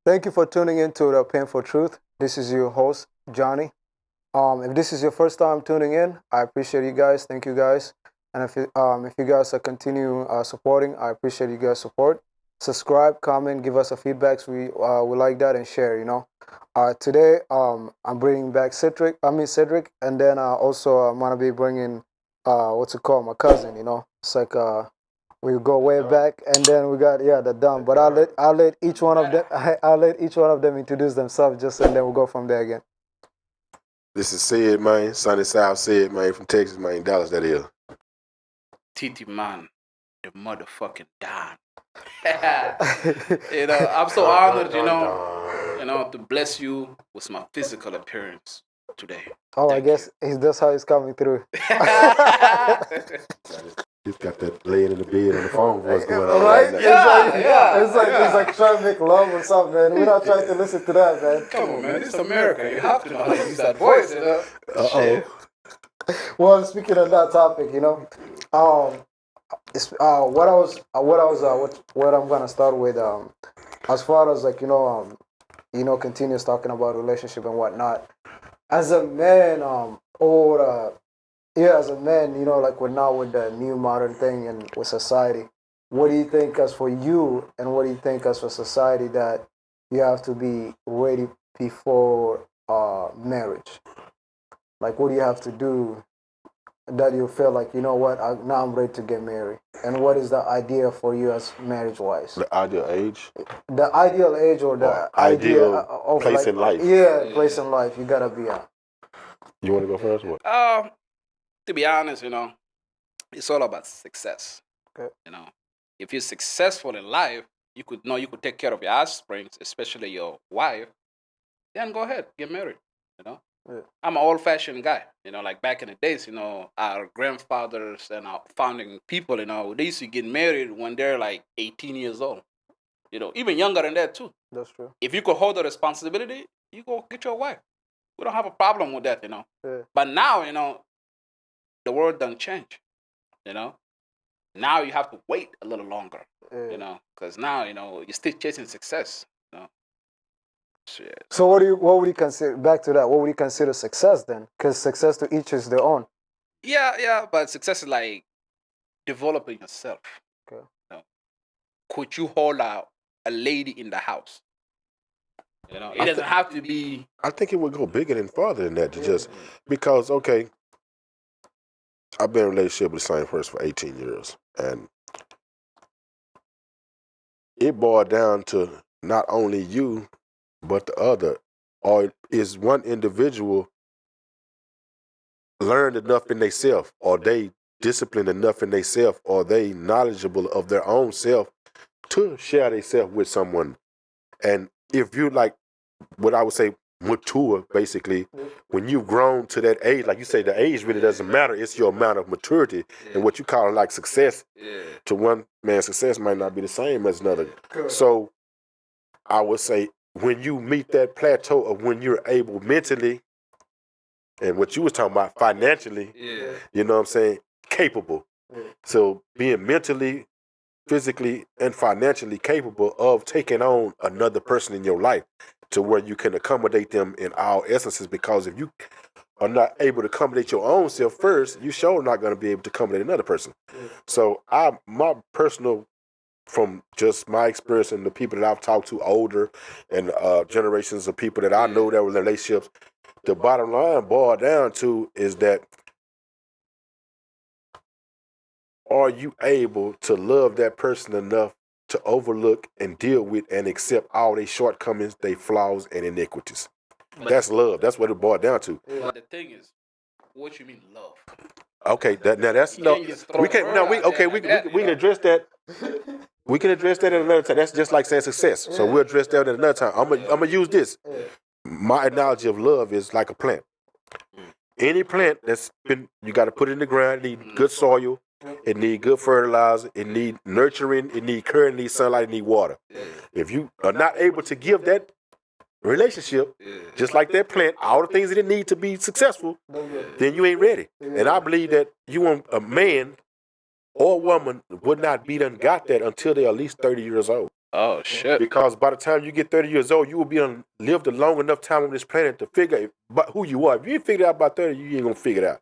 Thank you for tuning in to the Painful Truth. This is your host, Johnny. If this is your first time tuning in, I appreciate you guys. Thank you guys. And if you guys are continue supporting, I appreciate you guys' support. Subscribe, comment, give us a feedbacks. We like that and share. Today I'm bringing back Cedric, and then also I'm gonna be bringing what's it called, my cousin. It's like we go way back, and then we got the dumb. But I'll let each one of them I'll let each one of them introduce themselves, just and then we'll go from there again. This is Sid, man. Sunny South Sid, man, from Texas, man, Dallas, that is. Titimannz, the motherfucking Don. I'm so honored, to bless you with my physical appearance today. Oh, Thank I guess that's how it's coming through. He's got that laying in the bed on the phone voice going on. Right? Now. It's like trying to make love or something, man. We're not trying to listen to that, man. Come on, man. This is America. You have to know how to use that voice, Uh-oh. Well, speaking of that topic, what I'm gonna start with, as far as like continues talking about relationship and whatnot. As a man, as a man, like we're now with the new modern thing and with society. What do you think as for you, and what do you think as for society that you have to be ready before marriage? Like, what do you have to do that you feel like, now I'm ready to get married? And what is the idea for you as marriage-wise? The ideal age? The ideal age, or the ideal idea of place in life. Yeah, place in life. You gotta be on. You want to go first? What? To be honest, it's all about success. Okay. If you're successful in life, you could take care of your offspring, especially your wife. Then go ahead, get married. Yeah. I'm an old-fashioned guy. Like back in the days, our grandfathers and our founding people, they used to get married when they're like 18 years old. Even younger than that too. That's true. If you could hold the responsibility, you go get your wife. We don't have a problem with that, Yeah. But now, the world done change. Now you have to wait a little longer. Yeah. Because now, you're still chasing success. Shit. So what would you consider, back to that, what would you consider success then? Because success to each is their own. Yeah, but success is like developing yourself. Okay. Could you hold a lady in the house? It doesn't have to be. I think it would go bigger and farther than that because, okay, I've been in a relationship with the same person for 18 years, and it boiled down to not only you, but the other, or is one individual learned enough in themselves, or they disciplined enough in themselves, or they knowledgeable of their own self to share themselves with someone. And if you like what I would say mature, basically, when you've grown to that age, like you say, the age really doesn't matter. It's your amount of maturity and what you call like success. To one man's success might not be the same as another. So I would say when you meet that plateau of when you're able mentally, and what you was talking about financially, you know what I'm saying, capable. So being mentally, physically, and financially capable of taking on another person in your life to where you can accommodate them in all essences, because if you are not able to accommodate your own self first, you sure not going to be able to accommodate another person. So my personal, from just my experience and the people that I've talked to older and generations of people that I know that were in relationships, the bottom line boiled down to is that, are you able to love that person enough to overlook and deal with and accept all their shortcomings, their flaws, and iniquities? That's love. That's what it boiled down to. But the thing is, what you mean love? Okay, that's no. We can't. No, we can address that. We can address that at another time. That's just like saying success. So we'll address that at another time. I'm gonna use this. My analogy of love is like a plant. Any plant that's been, you got to put it in the ground. It need good soil. It need good fertilizer. It need nurturing. It need care. It need sunlight. It need water. If you are not able to give that relationship, just like that plant, all the things that it need to be successful, then you ain't ready. And I believe that you want a man or a woman would not be done got that until they're at least 30 years old. Oh shit. Because by the time you get 30 years old, you will be lived a long enough time on this planet to figure out who you are. If you ain't figured out by 30, you ain't gonna figure it out.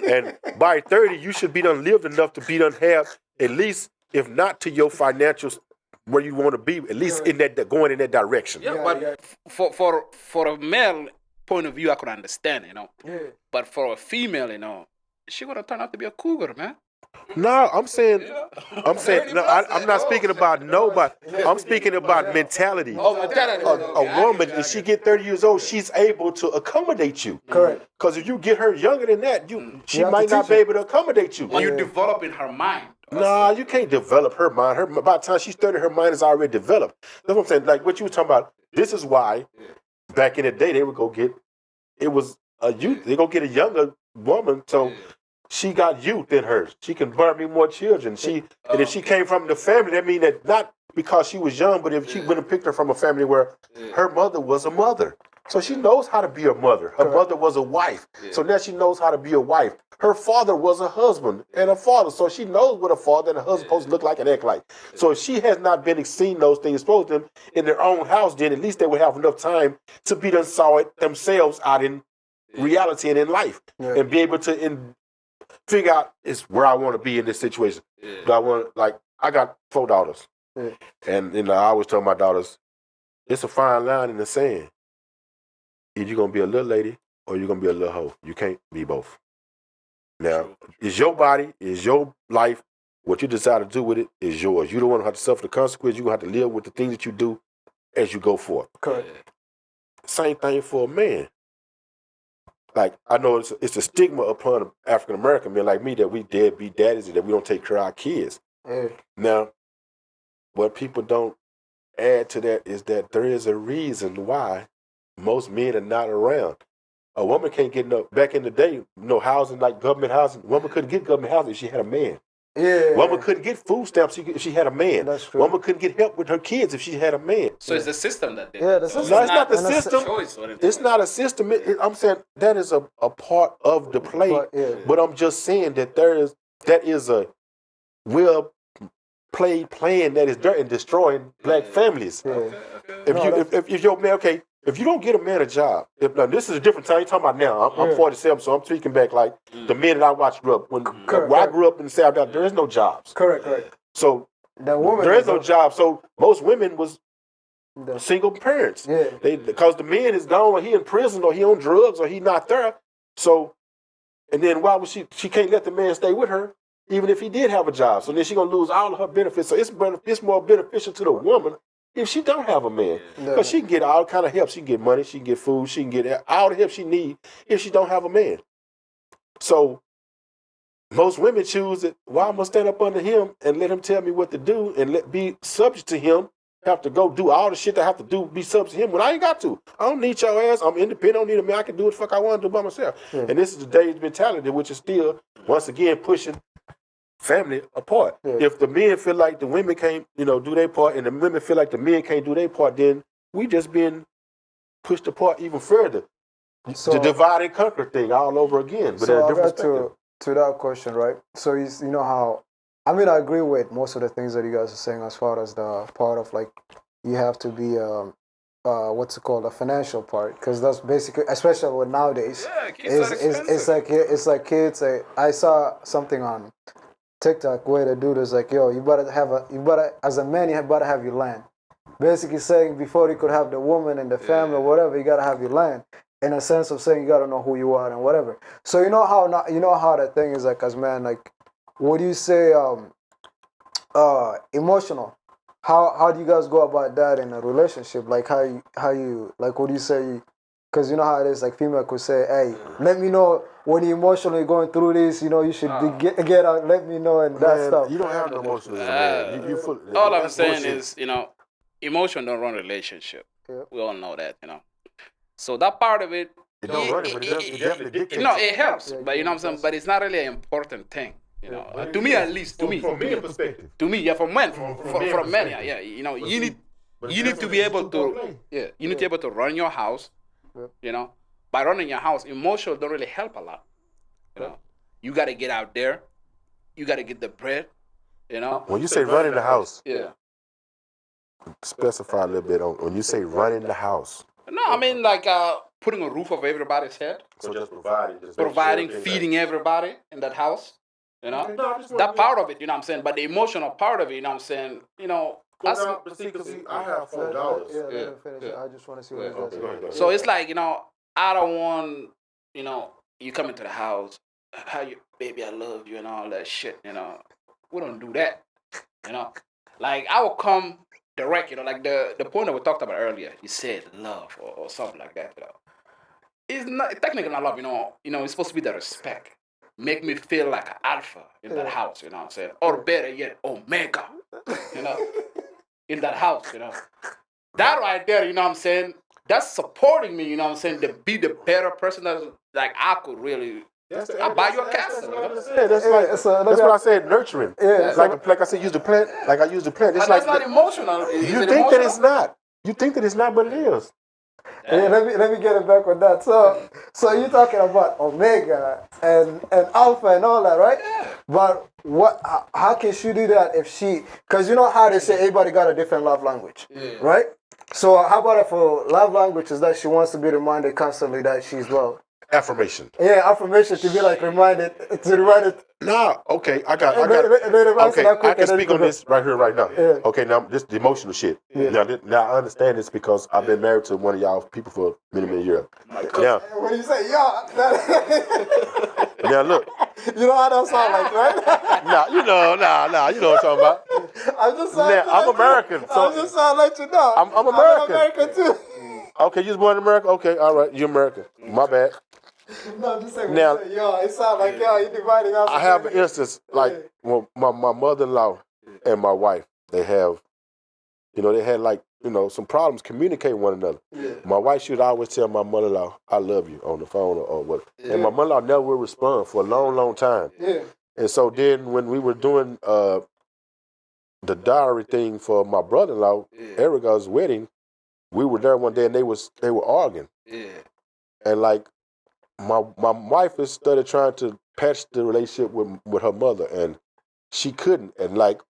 And by 30, you should be done lived enough to be done have at least, if not to your financials where you want to be, at least in that going in that direction. Yeah, but for a male point of view, I could understand, you know. Yeah. But for a female, you know, she gonna turn out to be a cougar, man. No, I'm saying, no, I'm not speaking about nobody. I'm speaking about mentality. Oh, mentality. A woman, if she get 30 years old, she's able to accommodate you. Correct. Because if you get her younger than that, she You have might to not teach be her. able to accommodate you. You develop in her mind. Nah, you can't develop her mind. By the time she's 30, her mind is already developed. That's what I'm saying. Like what you were talking about. This is why back in the day they would go get, it was a youth. They go get a younger woman, so she got youth in her. She can bear me more children. And if she came from the family, that mean that not because she was young, but if she would have picked her from a family where her mother was a mother. So she knows how to be a mother. Her mother was a wife. So now she knows how to be a wife. Her father was a husband and a father. So she knows what a father and a husband supposed to look like and act like. So if she has not been seen those things exposed to them in their own house, then at least they would have enough time to be done saw it themselves out in reality and in life. And be able to figure out is where I want to be in this situation. But I got 4 daughters. And I always tell my daughters, it's a fine line in the sand. Either you're going to be a little lady or you're going to be a little hoe. You can't be both. Now, it's your body, it's your life. What you decide to do with it is yours. You don't want to have to suffer the consequences. You're going to have to live with the things that you do as you go forth. Correct. Same thing for a man. Like, I know it's a stigma upon African-American men like me that we deadbeat daddies and that we don't take care of our kids. Now, what people don't add to that is that there is a reason why most men are not around. A woman can't get back in the day, housing like government housing. A woman couldn't get government housing if she had a man. Yeah. Woman couldn't get food stamps if she had a man. That's true. Woman couldn't get help with her kids if she had a man. So it's the system that did. Yeah, the So system. No, it's not the a system. choice or It's not a system. I'm saying that is a part of the play. But I'm just saying that that is a well played plan that is dirt and destroying black families. If your man, if you don't get a man a job, now this is a different time. You're talking about now. I'm 47, so I'm speaking back like the men that I watched grow up. When I grew up in the South, there is no jobs. Correct. So The woman there is no job. So most women was the single parents. Yeah. Because the man is gone or he in prison or he on drugs or he not there. So, and then why would she can't let the man stay with her even if he did have a job. So then she going to lose all of her benefits. So it's more beneficial to the woman if she don't have a man. Because she can get all kind of help. She can get money, she can get food, she can get all the help she need if she don't have a man. So most women choose it. Why am I stand up under him and let him tell me what to do and be subject to him? Have to go do all the shit I have to do, be subject to him when I ain't got to. I don't need your ass. I'm independent. I don't need a man. I can do what the fuck I want to do by myself. And this is today's mentality, which is still, once again, pushing family apart. If the men feel like the women can't, do their part, and the women feel like the men can't do their part, then we just been pushed apart even further. So, the divide and conquer thing all over again. But so a different I got to that question, right? So you know how, I agree with most of the things that you guys are saying as far as the part of like you have to be what's it called, a financial part, because that's basically, especially with nowadays, it's like kids. I saw something on TikTok where the dude is like, yo, as a man, you better have your land. Basically saying before you could have the woman and the family or whatever, you gotta have your land. In a sense of saying you gotta know who you are and whatever. So you know how the thing is like as man, like what do you say emotional? How do you guys go about that in a relationship? Like how you like, what do you say? Because you know how it is, like female could say, hey, let me know when you're emotionally going through this, you should get out, let me know, and that stuff. You don't have no emotions as a man. You all I'm saying is, emotion don't run relationship. Yeah. We all know that, So that part of it, it don't run it, but it definitely dictates. No, it helps, but you know what I'm saying? But it's not really an important thing. To me at least, to me. From men's perspective. To me, from men, from men, yeah. You need to be able to, you need to be able to run your house. By running your house, emotional don't really help a lot. You got to get out there. You got to get the bread. When you say running the house, specify a little bit on when you say running the house. No, I mean like putting a roof over everybody's head, So just providing, just providing, feeding everybody in that house. You know, Okay, no, I just wanna that get- part of it. You know what I'm saying? But the emotional part of it. You know what I'm saying? You know, Well, us- now, but see, 'cause see, I have 4 daughters. Yeah, let Yeah, him finish. yeah. I just want to see what Yeah. he says. Okay, go ahead, go ahead. So it's like, you know, I don't want, you know, you come into the house, how you, baby, I love you and all that shit, you know. We don't do that, you know. Like, I will come direct, you know, like the point that we talked about earlier. You said love or something like that, you know. It's not technically not love, you know. It's supposed to be the respect. Make me feel like an alpha in that house, you know what I'm saying? Or better yet, omega, you know, in that house, you know. That right there, you know what I'm saying? That's supporting me, you know what I'm saying, to be the better person that like I could really. I'll buy you a castle. You know? Yeah, that's like that's what I said. Nurturing. Yeah, like I said, use the plant. Like I use the plant. It's But like that's not emotional. Is you it think that emotional? it's not. You think that it's not, but it is. Yeah, let me get it back with that. So you're talking about omega and alpha and all that, right? Yeah. But how can she do that if she? Because you know how they say everybody got a different love language, right? So how about if her love language is that she wants to be reminded constantly that she's loved? Affirmation. Yeah, affirmation to be like reminded to remind it. Nah, okay, I got. Let him answer Okay, that quick I can and then speak you on go. this right here, right now. Yeah. Okay, now this the emotional shit. Now I understand this because I've been married to one of y'all people for many years. Now, When you say y'all, that, now look. you know how that sound like, right? Nah, you know what I'm talking about. I'm just Now, I'm American, so I'm just trying to let you know. I'm an American. American too. Okay, you was born in America. Okay, all right, you're American. My bad. No, I'm just saying. Now- Now, say, yo, it sounds like y'all. You dividing us. I have an instance like well, my mother-in-law and my wife. They have, they had like some problems communicating one another. Yeah. My wife should always tell my mother-in-law, "I love you" on the phone or what. And my mother-in-law never would respond for a long time. Yeah. And so then when we were doing the diary thing for my brother-in-law, Erica's wedding, we were there one day and they were arguing. Yeah. And like my wife has started trying to patch the relationship with her mother, and she couldn't. And like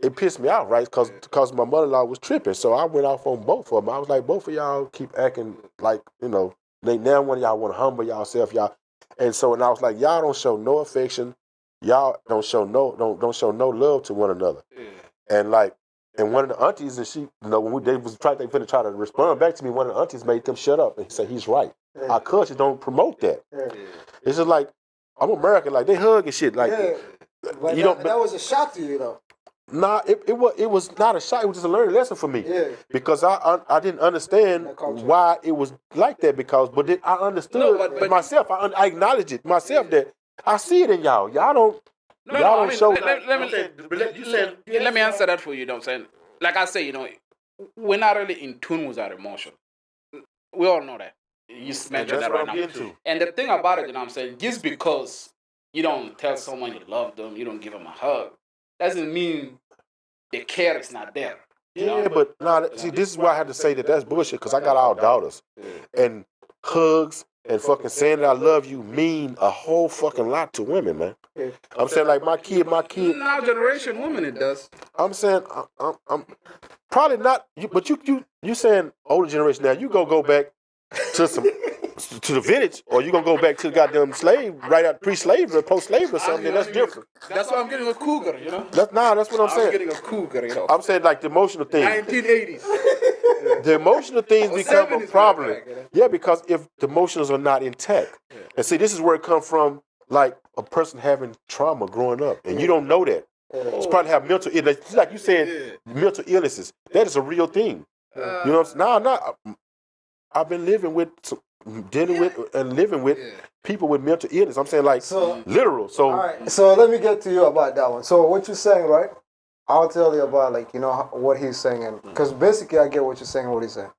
it pissed me off, right? Because my mother-in-law was tripping. So I went off on both of them. I was like, both of y'all keep acting like they now one of y'all want to humble yourself, y'all. And I was like, y'all don't show no affection. Y'all don't show no love to one another. And like, and one of the aunties, and she, when they finna try to respond back to me, one of the aunties made them shut up and he said, he's right. Our culture don't promote that. It's just like, I'm American, like they hug and shit. Like, But you don't. that was a shock to you, though. Nah, it was not a shock. It was just a learning lesson for me. Yeah. Because I didn't understand why it was like that. But I understood but myself. I acknowledged it myself that I see it in y'all. Y'all don't. No, y'all I don't mean, show. let me answer that for you. You know what I'm saying? Like I say, we're not really in tune with our emotion. We all know that. You just mentioned that right now. And the thing about it, you know what I'm saying, just because you don't tell someone you love them, you don't give them a hug, doesn't mean the care is not there. Yeah, but see, this is why I had to say that's bullshit. Because I got all daughters, and hugs and fucking saying that I love you mean a whole fucking lot to women, man. I'm saying like my kid. Now generation women, it does. I'm saying I'm probably not. But you saying older generation now? You go back to to the village, or you gonna go back to the goddamn slave right out pre-slavery or post-slavery or something? That's different. That's why I'm getting a cougar, That's what I'm saying. I'm getting a cougar, I'm saying like the emotional thing. 1980s. The emotional things become a 70s problem. back, Yeah, because if the emotions are not intact, and see, this is where it comes from. Like a person having trauma growing up, and you don't know that. It's probably have mental illness. Just like you said, mental illnesses. That is a real thing. You know what I'm saying? I've been dealing with and living with people with mental illness. I'm saying like literal. So all right. So let me get to you about that one. So what you're saying, right? I'll tell you about what he's saying, because basically I get what you're saying and what he's saying.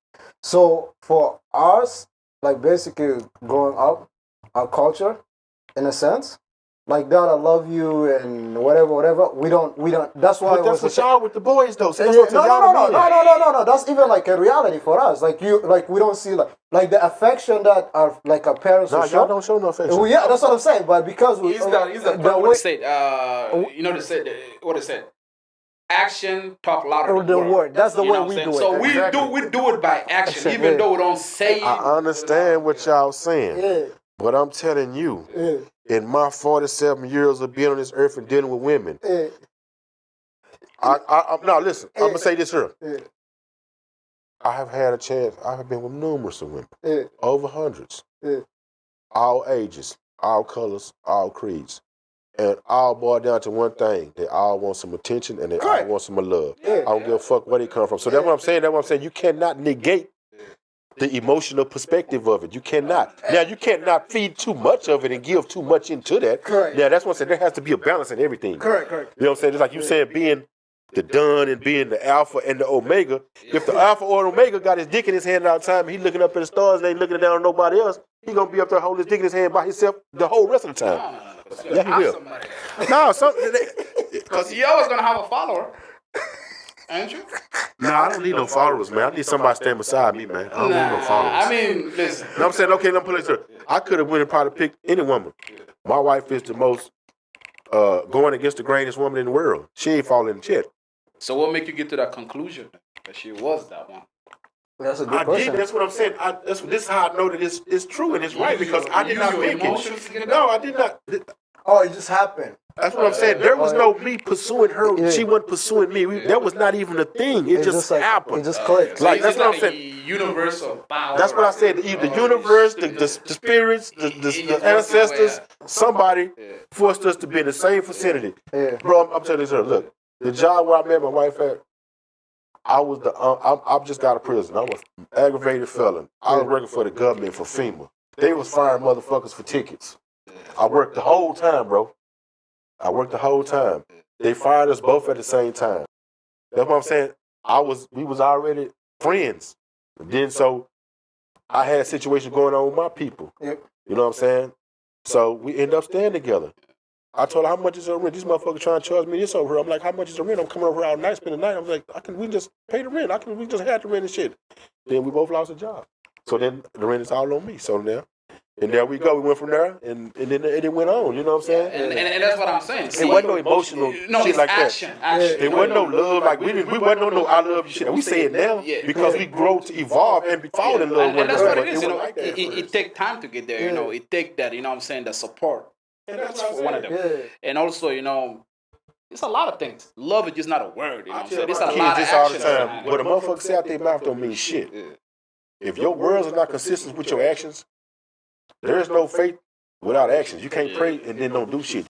So for us, like basically growing up, our culture, in a sense, like that, I love you and whatever. We don't. That's why. but that's what y'all with the boys though. So No. That's even like a reality for us. Like we don't see like the affection that our parents. No, y'all don't show no affection. Well, yeah, that's what I'm saying. But because we, He's the way, what it said. They said what it said. action talk louder than The word. word. That's the You way know what we I'm do saying? it. So we do it by action, even though we don't say it. I understand what y'all saying, Yeah. but I'm telling you, Yeah. in my 47 years of being on this earth and dealing with women, Yeah. now listen, I'm gonna say this here. Yeah. I have had a chance. I have been with numerous of women, Yeah. over hundreds, Yeah. all ages, all colors, all creeds, and all boil down to one thing: they all want some attention and they all Correct. want some love. Yeah. I don't give a fuck where they come from. So that's what I'm saying. That's what I'm saying. You cannot negate the emotional perspective of it. You cannot. Now you cannot feed too much of it and give too much into that. Correct. Now that's what I'm saying. There has to be a balance in everything. Correct. Correct. You know what I'm saying? It's like you saying being the done and being the alpha and the omega. If the alpha or omega got his dick in his hand all the time, and he looking up at the stars and ain't looking down on nobody else, he gonna be up there holding his dick in his hand by himself the whole rest of the time. Yeah, he will. No, Because you always gonna have a follower, ain't you? I don't need no followers, man. I need somebody to stand beside me, man. I don't need no followers. I mean, listen. No, I'm saying, okay, let me put it this way. I could have went and probably picked any woman. My wife is the most going against the grainest woman in the world. She ain't falling in the shit. So what make you get to that conclusion that she was that one? That's a good I question. did. That's what I'm saying. This is how I know that it's true and it's right because I did not pick it. No, I did not. Oh, it just happened. That's what I'm saying. There was no me pursuing her. Yeah. She wasn't pursuing me. That was not even a thing. It just like, happened. It just clicked. So Like, it's that's what I'm like saying. Universal power. That's what I said. The universe, the spirits, the ancestors, somebody forced us to be in the same vicinity. Yeah. Bro, I'm telling you this here. Look, the job where I met my wife at, I was I just got out of prison. I was an aggravated felon. I was working for the government for FEMA. They was firing motherfuckers for tickets. I worked the whole time, bro. I worked the whole time. They fired us both at the same time. That's what I'm saying. We was already friends. And then so I had a situation going on with my people. Yep. You know what I'm saying? So we end up staying together. I told her, how much is the rent? These motherfuckers trying to charge me this over here. I'm like, how much is the rent? I'm coming over here all night, spend the night. I'm like, we just pay the rent. We just had the rent and shit. Then we both lost a job. So then the rent is all on me. So now, and there we go. We went from there, and then it went on. You know what I'm saying? And that's what I'm saying. It wasn't no emotional shit like action, that. Action. It wasn't no love. Like we wasn't on no I love you shit. We say it now because we grow to evolve and fall in love with And that's what it is. It You know, wasn't like that. it take time to get there. You know, it take that. You know what I'm saying? The support. And that's one of them. And also, you know, it's a lot of things. Love is just not a word. You know what I'm saying? It's a lot of all the actions. time. What a motherfucker say out their mouth don't mean shit. If your words are not consistent with your actions, there is no faith without actions. You can't pray and then don't do shit.